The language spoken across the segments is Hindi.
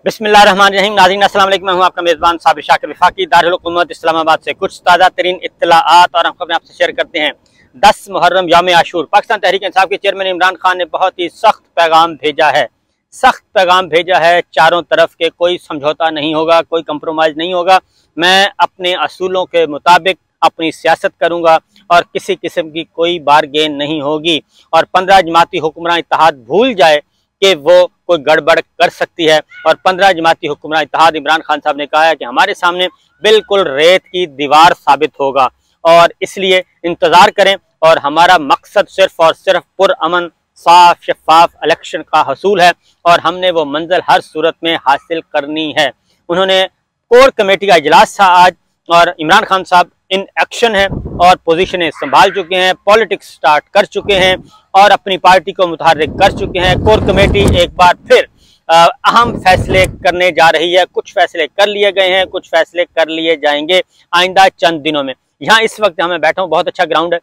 बिस्मिल्लाहिर्रहमानिर्रहीम। नाज़रीन अस्सलाम वालेकुम। मैं हूं आपका मेज़बान साबिर शाकिर वफाकी दारुल हुकूमत इस्लामाबाद से कुछ ताज़ा तरीन इत्तलाआत और हम खबरें आपसे शेयर करते हैं। 10 मुहर्रम यौम आशूर पाकिस्तान तहरीक इंसाफ के चेयरमैन इमरान खान ने बहुत ही सख्त पैगाम भेजा है। सख्त पैगाम भेजा है, चारों तरफ के कोई समझौता नहीं होगा, कोई कंप्रोमाइज़ नहीं होगा। मैं अपने असूलों के मुताबिक अपनी सियासत करूँगा और किसी किस्म की कोई बारगेन नहीं होगी। और 15 जमाती हुक्मरान इत्तेहाद भूल जाए कि वो कोई गड़बड़ कर सकती है। और 15 जमाती हुक्मरान इत्तेहाद इमरान खान साहब ने कहा है कि हमारे सामने बिल्कुल रेत की दीवार साबित होगा और इसलिए इंतज़ार करें। और हमारा मकसद सिर्फ और सिर्फ पुरअमन साफ शफाफ इलेक्शन का हसूल है और हमने वो मंजिल हर सूरत में हासिल करनी है। उन्होंने कोर कमेटी का इजलास था आज और इमरान खान साहब इन एक्शन है और पोजीशनें संभाल चुके हैं, पॉलिटिक्स स्टार्ट कर चुके हैं और अपनी पार्टी को मुतहर्रिक कर चुके हैं। कोर कमेटी एक बार फिर अहम फैसले करने जा रही है। कुछ फैसले कर लिए गए हैं, कुछ फैसले कर लिए जाएंगे आइंदा चंद दिनों में। यहाँ इस वक्त मैं बैठा हूँ, बहुत अच्छा ग्राउंड है।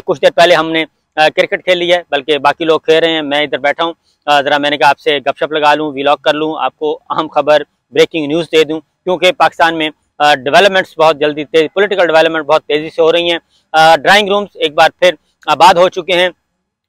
कुछ देर पहले हमने क्रिकेट खेल ली है, बल्कि बाकी लोग खेल रहे हैं, मैं इधर बैठा हूँ। ज़रा मैंने कहा आपसे गपशप लगा लूँ, व्लॉग कर लूँ, आपको अहम खबर ब्रेकिंग न्यूज़ दे दूँ, क्योंकि पाकिस्तान में डेवलपमेंट्स बहुत जल्दी पॉलिटिकल डेवलपमेंट बहुत तेज़ी से हो रही हैं। ड्राइंग रूम्स एक बार फिर आबाद हो चुके हैं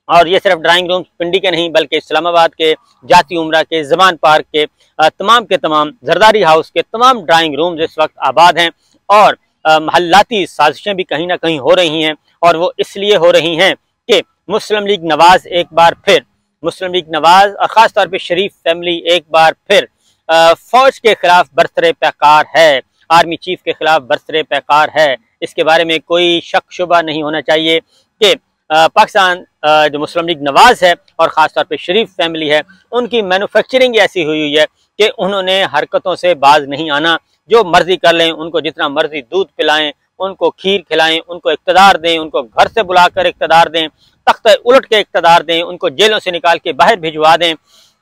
और ये सिर्फ ड्राइंग रूम्स पिंडी के नहीं बल्कि इस्लामाबाद के, जाती उमरा के, जमान पार्क के तमाम जरदारी हाउस के तमाम ड्राइंग रूम्स इस वक्त आबाद हैं। और महल्लाती साजिशें भी कहीं ना कहीं हो रही हैं और वो इसलिए हो रही हैं कि मुस्लिम लीग नवाज एक बार फिर, मुस्लिम लीग नवाज और ख़ास तौर पर शरीफ फैमिली एक बार फिर फौज के खिलाफ बरसरे पैकार है, आर्मी चीफ के खिलाफ बरसरे पैकार है। इसके बारे में कोई शक शुबा नहीं होना चाहिए कि पाकिस्तान जो मुस्लिम लीग नवाज है और ख़ास तौर पे शरीफ फैमिली है, उनकी मैन्युफैक्चरिंग ऐसी हुई है कि उन्होंने हरकतों से बाज नहीं आना। जो मर्जी कर लें, उनको जितना मर्जी दूध पिलाएं, उनको खीर खिलाएं, उनको इक़्तिदार दें, उनको घर से बुलाकर इक़्तिदार दें, तख्त उलट के इक़्तिदार दें, उनको जेलों से निकाल के बाहर भिजवा दें,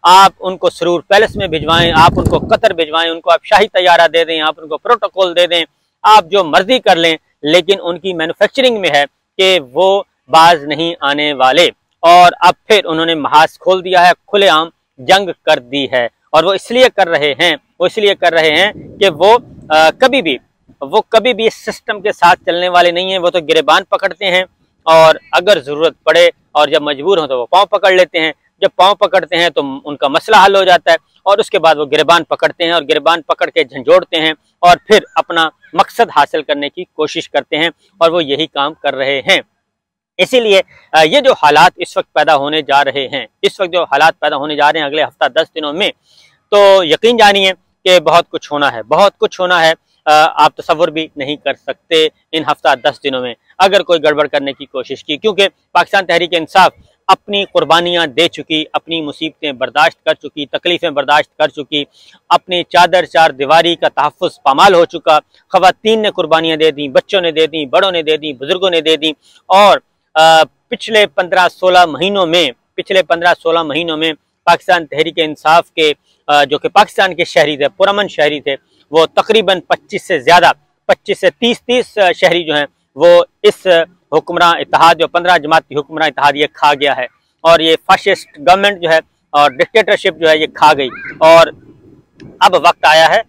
आप उनको सरूर पैलेस में भिजवाएं, आप उनको कतर भिजवाएं, उनको आप शाही तैयारा दे दें, आप उनको प्रोटोकॉल दे दें, आप जो मर्जी कर लें, लेकिन उनकी मैन्युफैक्चरिंग में है कि वो बाज नहीं आने वाले। और अब फिर उन्होंने महाज खोल दिया है, खुलेआम जंग कर दी है। और वो इसलिए कर रहे हैं कि वो कभी भी इस सिस्टम के साथ चलने वाले नहीं हैं। वो तो गिरेबान पकड़ते हैं और अगर ज़रूरत पड़े और जब मजबूर हो तो वो पाँव पकड़ लेते हैं। जब पाँव पकड़ते हैं तो उनका मसला हल हो जाता है और उसके बाद वो गिरबान पकड़ते हैं और गिरबान पकड़ के झंझोड़ते हैं और फिर अपना मकसद हासिल करने की कोशिश करते हैं और वो यही काम कर रहे हैं। इसीलिए ये जो हालात इस वक्त पैदा होने जा रहे हैं, अगले हफ्ता 10 दिनों में, तो यकीन जानिए कि बहुत कुछ होना है। आप तसव्वुर भी नहीं कर सकते इन हफ्ता 10 दिनों में अगर कोई गड़बड़ करने की कोशिश की, क्योंकि पाकिस्तान तहरीक इंसाफ अपनी कुर्बानियाँ दे चुकी, अपनी मुसीबतें बर्दाश्त कर चुकी, तकलीफ़ें बर्दाश्त कर चुकी, अपनी चादर चार दीवारी का तहफ़्फ़ुज़ पामाल हो चुका। ख़वातीन ने कुर्बानियाँ दे दी, बच्चों ने दे दी, बड़ों ने दे दी, बुज़ुर्गों ने दे दी। और पिछले 15-16 महीनों में पाकिस्तान तहरीक इंसाफ के जो कि पाकिस्तान के शहरी थे, पुरअमन शहरी थे, वो तकरीबन 25 से 30 शहरी जो हैं वो इस हुक्मरान इत्तेहाद, जो 15 जमाती हुक्मरान इत्तेहाद, ये खा गया है। और ये फाशिस्ट गवर्नमेंट जो है और डिक्टेटरशिप जो है ये खा गई। और अब वक्त आया है,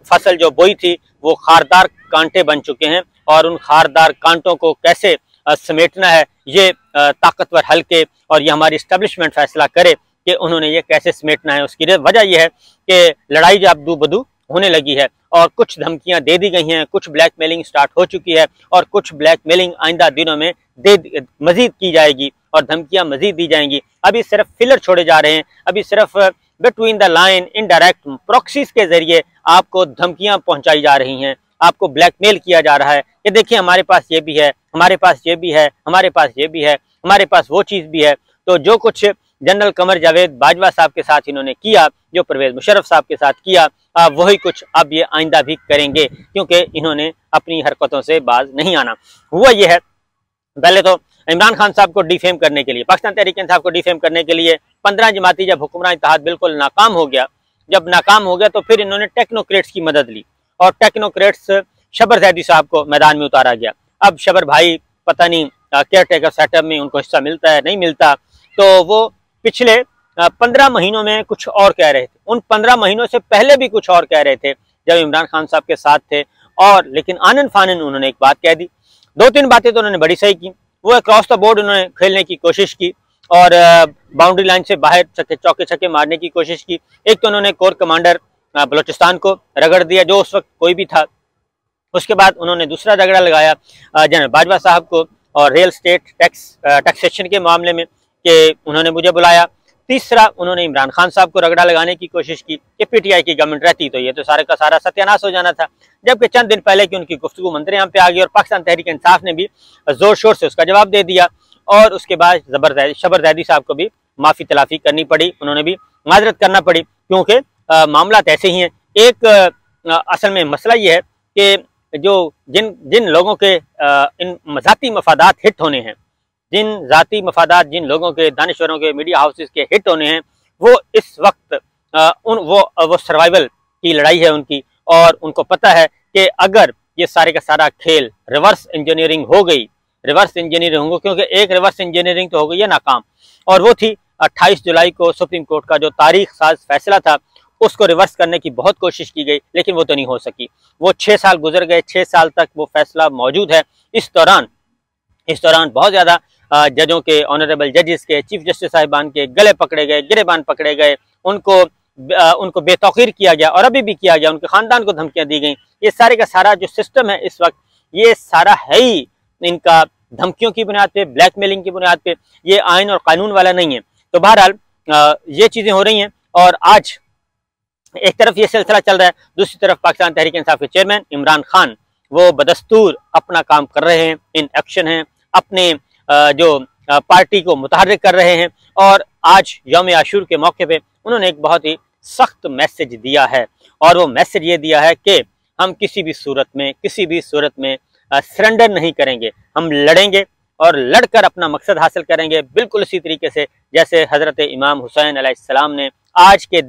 फसल जो बोई थी वो खारदार कांटे बन चुके हैं और उन खारदार कांटों को कैसे समेटना है ये ताकतवर हल्के और ये हमारी इस्टेब्लिशमेंट फैसला करे कि उन्होंने ये कैसे समेटना है। उसकी वजह यह है कि लड़ाई जब दू बदू होने लगी है और कुछ धमकियां दे दी गई हैं, कुछ ब्लैकमेलिंग स्टार्ट हो चुकी है और कुछ ब्लैकमेलिंग आइंदा दिनों में मजीद की जाएगी और धमकियां मजीद दी जाएंगी। अभी सिर्फ फिलर छोड़े जा रहे हैं, अभी सिर्फ between the line indirect proxies के जरिए आपको धमकियां पहुंचाई जा रही हैं, आपको ब्लैकमेल किया जा रहा है कि देखिए हमारे पास ये भी है, हमारे पास ये भी है, हमारे पास ये भी है, हमारे पास वो चीज़ भी है। तो जो कुछ जनरल कमर जावेद बाजवा साहब के साथ इन्होंने किया, जो परवेज मुशर्रफ साहब के साथ किया, वही कुछ अब ये आइंदा भी करेंगे, क्योंकि इन्होंने अपनी हरकतों से बाज नहीं आना। हुआ ये है, पहले तो इमरान खान साहब को डिफेम करने के लिए, पाकिस्तान तहरीक इंसाफ को डिफेम करने के लिए 15 जमाती जब हुक्मरान इत्तेहाद बिल्कुल नाकाम हो गया, तो फिर इन्होंने टेक्नोक्रेट्स की मदद ली और टेक्नोक्रेट्स शबर जैदी साहब को मैदान में उतारा गया। अब शबर भाई पता नहीं केयर टेकर सेटअप में उनको हिस्सा मिलता है नहीं मिलता, तो वो पिछले 15 महीनों में कुछ और कह रहे थे उन 15 महीनों से पहले भी कुछ और कह रहे थे जब इमरान खान साहब के साथ थे, और लेकिन आनन फानन उन्होंने एक बात कह दी। 2-3 बातें तो उन्होंने बड़ी सही की। वो क्रॉस द बोर्ड उन्होंने खेलने की कोशिश की और बाउंड्री लाइन से बाहर चौके छक्के मारने की कोशिश की। एक तो उन्होंने कोर कमांडर बलोचिस्तान को रगड़ दिया, जो उस वक्त कोई भी था। उसके बाद उन्होंने दूसरा रगड़ा लगाया जनरल बाजवा साहब को और रियल स्टेट टैक्सेशन के मामले में कि उन्होंने मुझे बुलाया। तीसरा उन्होंने इमरान खान साहब को रगड़ा लगाने की कोशिश की कि पीटीआई की गवर्नमेंट रहती तो ये तो सारे का सारा सत्यानाश हो जाना था, जबकि चंद दिन पहले की उनकी गुफ्तगू मंजर आम पे आ गई और पाकिस्तान तहरीक इंसाफ ने भी जोर शोर से उसका जवाब दे दिया। और उसके बाद शबर जैदी साहब को भी माफ़ी तलाफी करनी पड़ी, उन्होंने भी माजरत करना पड़ी, क्योंकि मामला ऐसे ही हैं। एक असल में मसला ये है कि जो जिन लोगों के इन ज़ाती मफादात हिट होने हैं, जिन ज़ाती मफादात जिन लोगों के, दानिश्वरों के, मीडिया हाउसेस के हिट होने हैं, वो इस वक्त वो सर्वाइवल की लड़ाई है उनकी। और उनको पता है कि अगर ये सारे का सारा खेल रिवर्स इंजीनियरिंग हो गई, रिवर्स इंजीनियरिंग होंगे, क्योंकि एक रिवर्स इंजीनियरिंग तो हो गई है नाकाम, और वो थी 28 जुलाई को सुप्रीम कोर्ट का जो तारीख साज फैसला था, उसको रिवर्स करने की बहुत कोशिश की गई, लेकिन वो तो नहीं हो सकी। वो 6 साल गुजर गए, 6 साल तक वो फैसला मौजूद है। इस दौरान बहुत ज़्यादा जजों के, ऑनरेबल जजेस के, चीफ जस्टिस साहिबान के गले पकड़े गए, गिरेबान पकड़े गए, उनको बेतौकीर किया गया और अभी भी किया गया, उनके ख़ानदान को धमकियाँ दी गई। ये सारे का सारा जो सिस्टम है इस वक्त, ये सारा है ही इनका धमकियों की बुनियाद पे, ब्लैकमेलिंग की बुनियाद पे, ये आइन और कानून वाला नहीं है। तो बहरहाल ये चीज़ें हो रही हैं और आज एक तरफ ये सिलसिला चल रहा है, दूसरी तरफ पाकिस्तान तहरीक इंसाफ के चेयरमैन इमरान खान वो बदस्तूर अपना काम कर रहे हैं, इन एक्शन हैं, अपने जो पार्टी को मुतहर्रिक कर रहे हैं। और आज यौम आशूर के मौके पे उन्होंने एक बहुत ही सख्त मैसेज दिया है, और वो मैसेज ये दिया है कि हम किसी भी सूरत में सरेंडर नहीं करेंगे, हम लड़ेंगे और लड़कर अपना मकसद हासिल करेंगे, बिल्कुल इसी तरीके से जैसे हज़रत इमाम हुसैन अलैहिस्सलाम ने आज के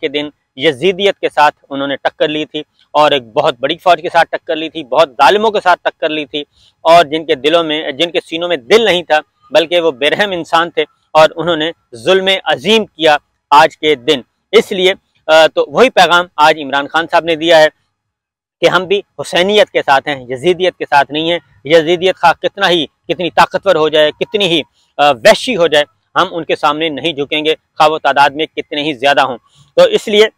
दिन यजीदियत के साथ उन्होंने टक्कर ली थी, और एक बहुत बड़ी फौज के साथ टक्कर ली थी, बहुत जालिमों के साथ टक्कर ली थी, और जिनके सीनों में दिल नहीं था, बल्कि वो बेरहम इंसान थे, और उन्होंने जुल्म अजीम किया आज के दिन। इसलिए तो वही पैगाम आज इमरान खान साहब ने दिया है कि हम भी हुसैनियत के साथ हैं, यजीदियत के साथ नहीं है। यजीदियत खा कितनी ताकतवर हो जाए, कितनी ही वहशी हो जाए, हम उनके सामने नहीं झुकेंगे, खा वो तादाद में कितने ही ज्यादा हों। तो इसलिए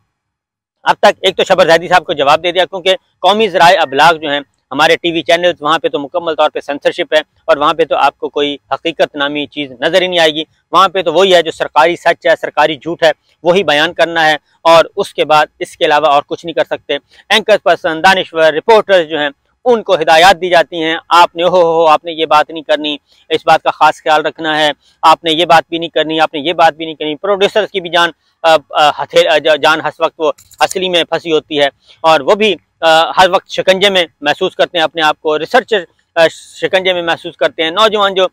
अब तक एक तो शबर जैदी साहब को जवाब दे दिया, क्योंकि कौमी ज़राए अबलाग जो हैं हमारे टीवी चैनल्स, वहाँ पे तो मुकम्मल तौर पे सेंसरशिप है, और वहाँ पे तो आपको कोई हकीकत नामी चीज़ नज़र ही नहीं आएगी। वहाँ पे तो वही है जो सरकारी सच है, सरकारी झूठ है, वही बयान करना है, और उसके बाद इसके अलावा और कुछ नहीं कर सकते। एंकर पर्सन, दानिश्वर, रिपोर्टर्स जो हैं उनको हिदायत दी जाती हैं, आपने आपने ये बात नहीं करनी, इस बात का खास ख्याल रखना है, आपने ये बात भी नहीं करनी, आपने ये बात भी नहीं करनी। प्रोड्यूसर्स की भी जान हर वक्त वो हसली में फंसी होती है, और वो भी हर वक्त शिकंजे में महसूस करते हैं अपने आप को, रिसर्चर शिकंजे में महसूस करते हैं। नौजवान जो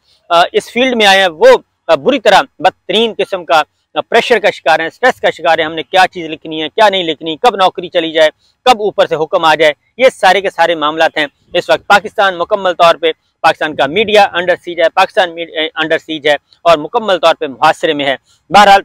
इस फील्ड में आए हैं वो बुरी तरह बदतरीन किस्म का प्रेशर का शिकार है, स्ट्रेस का शिकार है। हमने क्या चीज़ लिखनी है, क्या नहीं लिखनी, कब नौकरी चली जाए, कब ऊपर से हुक्म आ जाए, ये सारे के सारे मामलात हैं। इस वक्त पाकिस्तान मुकम्मल तौर पे, पाकिस्तान का मीडिया अंडर सीज है, पाकिस्तान अंडर सीज है और मुकम्मल तौर पे मुहासरे में है। बहरहाल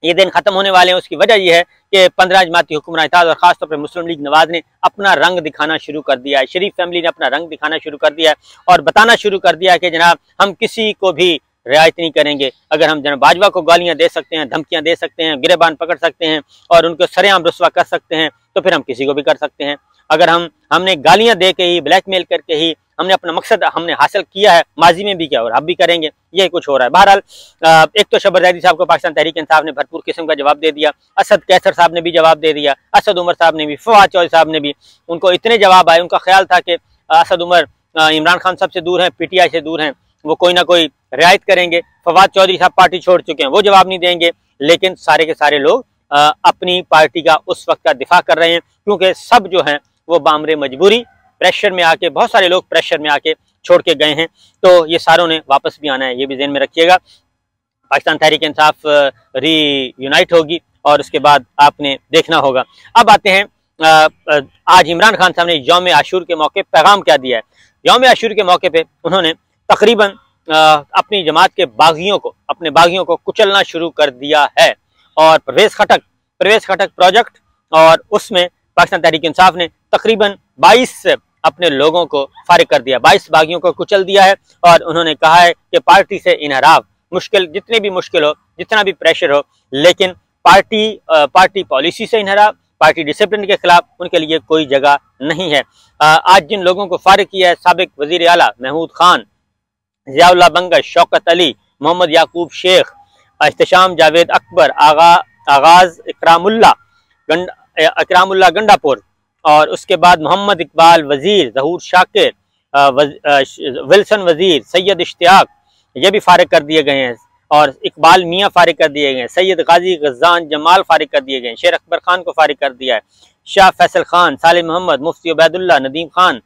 ये दिन खत्म होने वाले हैं, उसकी वजह यह है कि 15 जमाती हुक्मरान इत्तेहाद और खासतौर पर मुस्लिम लीग नवाज ने अपना रंग दिखाना शुरू कर दिया है। शरीफ फैमिली ने अपना रंग दिखाना शुरू कर दिया है और बताना शुरू कर दिया है कि जनाब हम किसी को भी रियायत नहीं करेंगे। अगर हम जनाब बाजवा को गालियां दे सकते हैं, धमकियां दे सकते हैं, गिरेबान पकड़ सकते हैं और उनको सरेआम रुस्वा कर सकते हैं, तो फिर हम किसी को भी कर सकते हैं। अगर हमने गालियां दे के ही, ब्लैकमेल करके ही हमने अपना मकसद हमने हासिल किया है, माजी में भी किया और अब भी करेंगे, यही कुछ हो रहा है। बहरहाल एक तो शबर जैदी साहब को पाकिस्तान तहरीक इंसाफ ने भरपूर किस्म का जवाब दे दिया, असद कैसर साहब ने भी जवाब दे दिया, असद उमर साहब ने भी, फवाद चौधरी साहब ने भी, उनको इतने जवाब आए। उनका ख्याल था कि असद उमर इमरान खान साहब से दूर हैं, पीटीआई से दूर हैं, वो कोई ना कोई रियायत करेंगे। फवाद चौधरी साहब पार्टी छोड़ चुके हैं, वो जवाब नहीं देंगे। लेकिन सारे के सारे लोग अपनी पार्टी का उस वक्त का दिफा कर रहे हैं, क्योंकि सब जो हैं वो बामरे मजबूरी प्रेशर में आके, बहुत सारे लोग प्रेशर में आके छोड़ के गए हैं। तो ये सारों ने वापस भी आना है, ये भी ज़हन में रखिएगा। पाकिस्तान तहरीक इंसाफ रीयूनाइट होगी और उसके बाद आपने देखना होगा। अब आते हैं आज इमरान खान साहब ने यौम आशूर के मौके पैगाम क्या दिया है। यौम आशूर के मौके पे उन्होंने तकरीबन अपनी जमात के बागियों को, अपने बागियों को कुचलना शुरू कर दिया है। और परवेज़ खटक परवेज खटक प्रोजेक्ट, और उसमें पाकिस्तान तहरीक इंसाफ ने तकरीबन 22 अपने लोगों को फारिग कर दिया, 22 बागियों को कुचल दिया है। और उन्होंने कहा है कि पार्टी से इनहराफ मुश्किल, जितनी भी मुश्किल हो, जितना भी प्रेशर हो, लेकिन पार्टी पॉलिसी से इनहराफ, पार्टी डिसिप्लिन के खिलाफ उनके लिए कोई जगह नहीं है। आज जिन लोगों को फारिग किया है, साबिक वजीर आला महमूद खान, जियाउल्लाह बंगश, शौकत अली, मोहम्मद याकूब शेख, इख्तिशाम जावेद अकबर, आगाज इकरामुल्ला गंडापुर, और उसके बाद मोहम्मद इकबाल वजीर, जहूर शाकिर, विल्सन वजीर, सैयद इश्तियाक, ये भी फारिग कर दिए गए हैं। और इकबाल मियाँ फारिग कर दिए गए हैं। सैयद गाजी गज्जान जमाल फारिग कर दिए गए हैं। शेर अकबर खान को फारिग कर दिया है। शाह फैसल खान, सालिम मोहम्मद, मुफ्ती उबैदुल्लाह, नदीम खान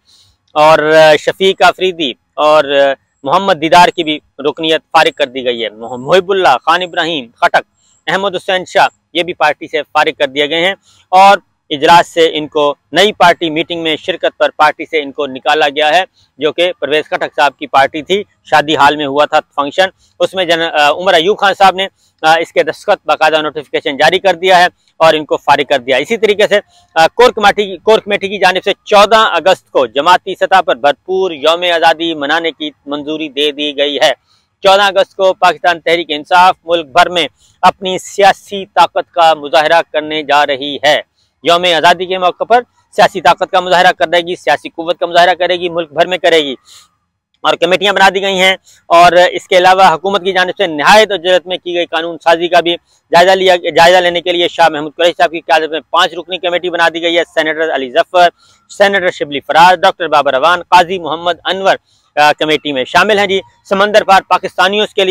और शफीक आफरीदी और मोहम्मद दीदार की भी रुकनीत फारिग कर दी गई है। मुहिबुल्लाह, खान इब्राहिम खटक, अहमद हुसैन शाह, ये भी पार्टी से फारिग कर दिए गए हैं। और इजलास से इनको, नई पार्टी मीटिंग में शिरकत पर पार्टी से इनको निकाला गया है, जो कि परवेज खटक साहब की पार्टी थी। शादी हाल में हुआ था फंक्शन, उसमें उमर अयूब खान साहब ने इसके दस्तखत बाकायदा नोटिफिकेशन जारी कर दिया है और इनको फारिग कर दिया। इसी तरीके से कोर कमेटी की जानिब से 14 अगस्त को जमाती सतह पर भरपूर यौम आज़ादी मनाने की मंजूरी दे दी गई है। 14 अगस्त को पाकिस्तान तहरीक इंसाफ मुल्क भर में अपनी सियासी ताकत का मुजाहरा करने जा रही है। यौम आज़ादी के मौके पर सियासी ताकत का मुजाहरा करेगी, सियासी कुव्वत का मुजाहरा करेगी, मुल्क भर में करेगी। और कमेटियां बना दी गई हैं। और इसके अलावा हुकूमत की जानिब से नहायत जरूरत में की गई कानून साजी का भी जायजा लेने के लिए शाह महमूद कुरैशी साहब की क़यादत में 5 रुकनी कमेटी बना दी गई है। Senator Ali Zafar, senator Shibli Faraz, doctor Babar Awan, Qazi Mohammad Anwar committee में शामिल हैं जी। समंदर पार पाकिस्तानियों के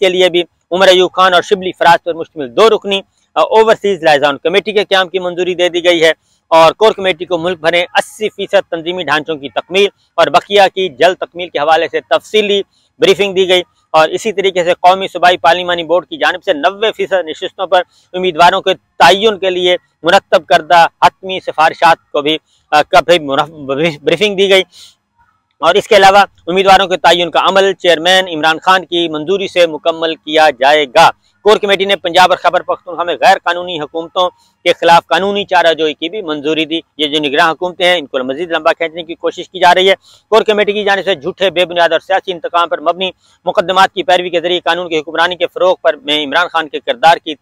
लिए भी उमर अयूब खान और शिबली फराज पर मुश्तमिल 2 रुकनी ओवरसीज लाइजान कमेटी के क़याम की मंजूरी दे दी गई है। और कोर कमेटी को मुल्क भर 80% तंजीमी ढांचों की तकमील और बकिया की जल्द तकमील के हवाले से तफसीली ब्रीफिंग दी गई। और इसी तरीके से कौमी सूबाई पार्लिमानी बोर्ड की जानिब से 90% नशिस्तों पर उम्मीदवारों के तयन के लिए मुरतब करदा हतमी सिफारिशात को भी ब्रीफिंग दी गई। और इसके अलावा उम्मीदवारों के तयन का अमल चेयरमैन इमरान खान की मंजूरी से मुकम्मल किया जाएगा। कोर कमेटी ने पंजाब और खैबर पख्तूनख्वा में गैर कानूनी हुकूमतों के खिलाफ कानूनी चाराजोई की भी मंजूरी दी। ये जो निगरान हुकूमतें हैं, इनको मजीद लंबा खींचने की कोशिश की जा रही है। कोर कमेटी की जानिब से झूठे, बेबुनियाद और सियासी इंतकाम पर मबनी मुकदमात की पैरवी के जरिए कानून की हुक्मरानी के फ़रोग पर में इमरान खान के किरदार की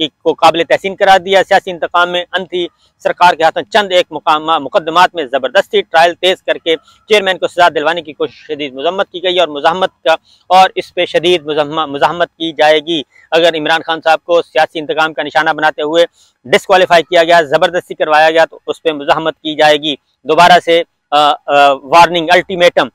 को काबिल तहसीन करार दिया। सियासी इंतकाम में अंती सरकार के हाथों चंद एक मुकदमात में ज़बरदस्ती ट्रायल तेज करके चेयरमैन को सजा दिलवाने की कोशिश शदीद मजम्मत की गई और इस पर शदीद मजम्मत की जाएगी। अगर इमरान खान साहब को सियासी इंतकाम का निशाना बनाते हुए डिस्क्वालीफाई किया गया, ज़बरदस्ती करवाया गया, तो उस पर मुज़ाहमत की जाएगी। दोबारा से वार्निंग, अल्टीमेटम,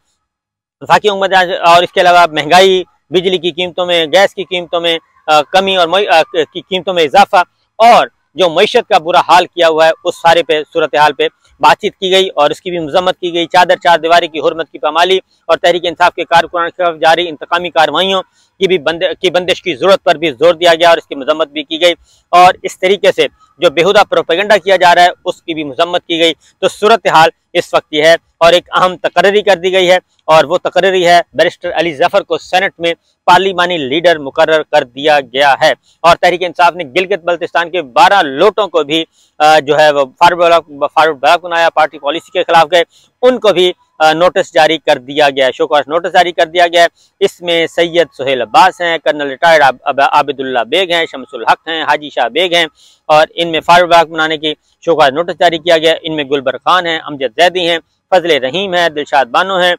वफाकी हुकूमत। और इसके अलावा महंगाई, बिजली की कीमतों में, गैस की कीमतों में कमी और की कीमतों में इजाफा और जो मईशत का बुरा हाल किया हुआ है, उस सारे पे सूरत हाल पे बातचीत की गई और इसकी भी मजम्मत की गई। चार दीवारी की हुर्मत की पामाली और तहरीक इंसाफ के कारकुनान के खिलाफ जारी इंतकामी कार्रवाइयों की बंदिश की जरूरत पर भी जोर दिया गया और इसकी मजम्मत भी की गई। और इस तरीके से जो बेहुदा प्रोपेगेंडा किया जा रहा है, उसकी भी मजम्मत की गई। तो सूरत हाल इस वक्त ये है। और एक अहम तकर्री कर दी गई है और वो तकर्री है बैरिस्टर अली जफर को सेनेट में पार्लिमानी लीडर मुकर्रर कर दिया गया है। और तहरीक इंसाफ ने गिलगित बल्तिस्तान के 12 लोटों को भी जो है वो फारूक बनाया, पार्टी पॉलिसी के खिलाफ गए, उनको भी नोटिस जारी कर दिया गया है, शोकॉज नोटिस जारी कर दिया गया है। इसमें सैयद सुहेल अब्बास हैं, कर्नल रिटायर्ड आबिदुल्ला बेग हैं, शमसुल हक हैं, हाजी शाह बेग हैं और इनमें फारूक बनाने की शोकॉज नोटिस जारी किया गया। इनमें गुलबर खान हैं, अमजद जैदी हैं, फजल रहीम है, दिलशाद बानो हैं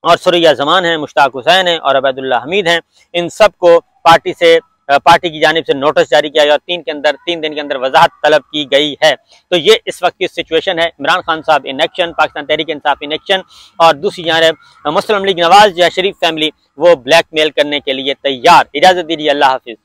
और सुरैया जमान है, मुश्ताक हुसैन है और अबैदुल्ला हमीद हैं। इन सब को पार्टी की जानिब से नोटिस जारी किया गया और 3 दिन के अंदर वजाहत तलब की गई है। तो ये इस वक्त की सिचुएशन है। इमरान खान साहब in action, Pakistan Tehreek Insaf in action और दूसरी जानब मुस्लिम लीग नवाज या शरीफ फैमिली वो ब्लैकमेल करने के लिए तैयार। इजाज़त दीजिए, अल्लाह हाफिज़।